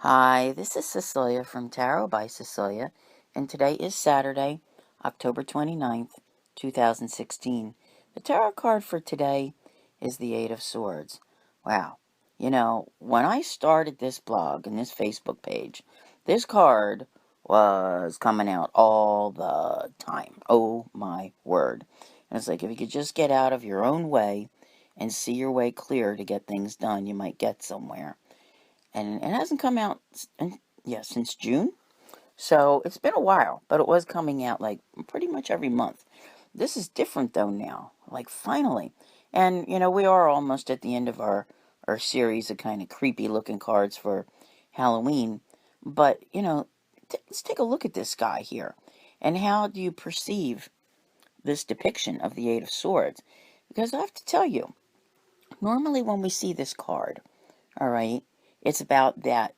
Hi, this is Cecilia from Tarot by Cecilia, and today is Saturday, October 29th, 2016. The tarot card for today is the Eight of Swords. Wow. When I started this blog and this Facebook page, this card was coming out all the time. Oh my word. And it's like if you could just get out of your own way and see your way clear to get things done, you might get somewhere. And it hasn't come out since June. So it's been a while, but it was coming out like pretty much every month. This is different though now, like finally. And we are almost at the end of our series of kind of creepy looking cards for Halloween. But, let's take a look at this guy here. And how do you perceive this depiction of the Eight of Swords? Because I have to tell you, normally when we see this card, all right, it's about that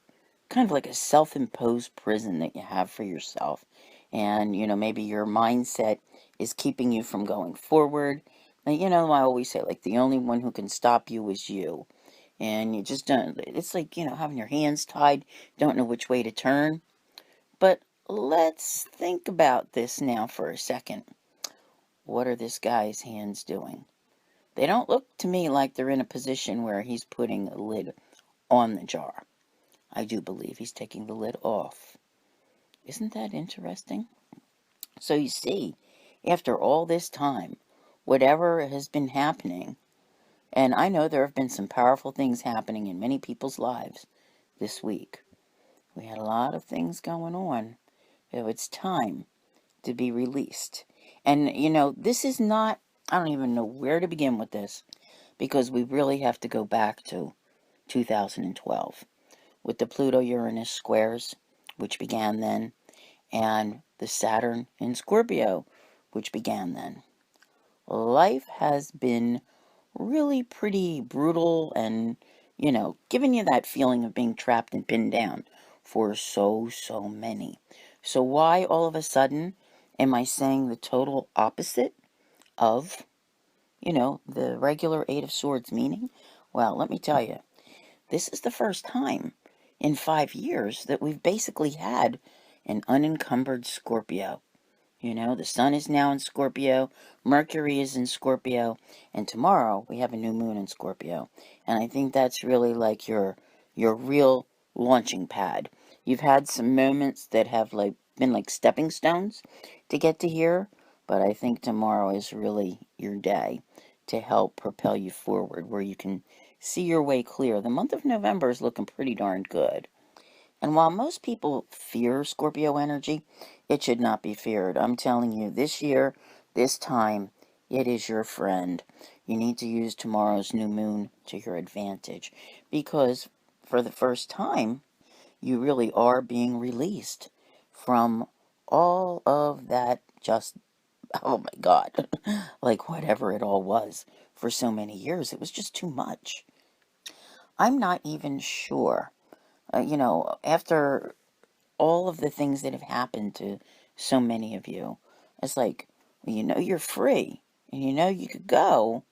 kind of like a self-imposed prison that you have for yourself. And, maybe your mindset is keeping you from going forward. And, I always say, like, the only one who can stop you is you. And you just don't, it's like, having your hands tied, don't know which way to turn. But let's think about this now for a second. What are this guy's hands doing? They don't look to me like they're in a position where he's putting a lid on the jar. I do believe he's taking the lid off. Isn't that interesting? So you see, after all this time, whatever has been happening, and I know there have been some powerful things happening in many people's lives this week. We had a lot of things going on. So it's time to be released. And, this is not, I don't even know where to begin with this, because we really have to go back to 2012 with the Pluto-Uranus squares, which began then, and the Saturn in Scorpio, which began then. Life has been really pretty brutal and, giving you that feeling of being trapped and pinned down for so many. So why all of a sudden am I saying the total opposite of, the regular Eight of Swords meaning? Well, let me tell you, this is the first time in 5 years that we've basically had an unencumbered Scorpio. The sun is now in Scorpio, Mercury is in Scorpio, and tomorrow we have a new moon in Scorpio. And I think that's really like your real launching pad. You've had some moments that have been like stepping stones to get to here, but I think tomorrow is really your day to help propel you forward where you can see your way clear. The month of November is looking pretty darn good. And while most people fear Scorpio energy, it should not be feared. I'm telling you, this year, this time, it is your friend. You need to use tomorrow's new moon to your advantage because for the first time, you really are being released from all of that just, oh my God, like whatever it all was for so many years. It was just too much. I'm not even sure. After all of the things that have happened to so many of you. It's like, well, you're free and you could go.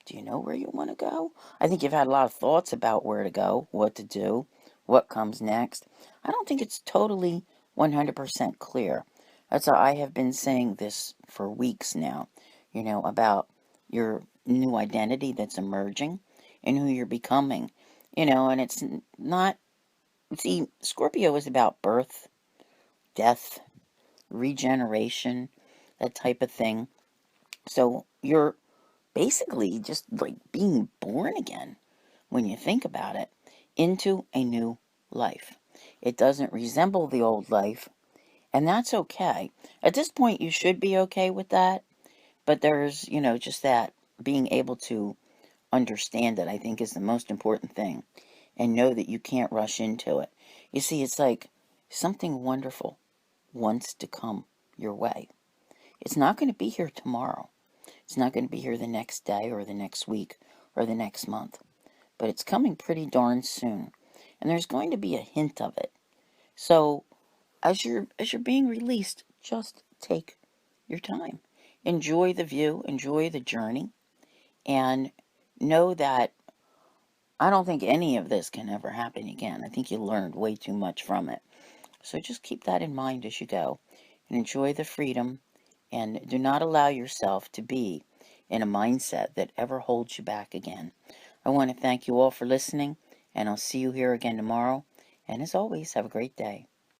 Do you know where you want to go? I think you've had a lot of thoughts about where to go, what to do, what comes next. I don't think it's totally 100% clear. That's why I have been saying this for weeks now, about your new identity that's emerging and who you're becoming. And it's not, see, Scorpio is about birth, death, regeneration, that type of thing. So you're basically just like being born again when you think about it into a new life. It doesn't resemble the old life, and that's okay. At this point, you should be okay with that, but there's, just that being able to understand it, I think, is the most important thing, and know that you can't rush into it. You see, it's like something wonderful wants to come your way. It's not going to be here tomorrow. It's not going to be here the next day or the next week or the next month. But it's coming pretty darn soon. And there's going to be a hint of it. So as you're being released, just take your time. Enjoy the view, enjoy the journey, and know that I don't think any of this can ever happen again. I think you learned way too much from it. So just keep that in mind as you go and enjoy the freedom, and do not allow yourself to be in a mindset that ever holds you back again. I want to thank you all for listening, and I'll see you here again tomorrow. And as always, have a great day.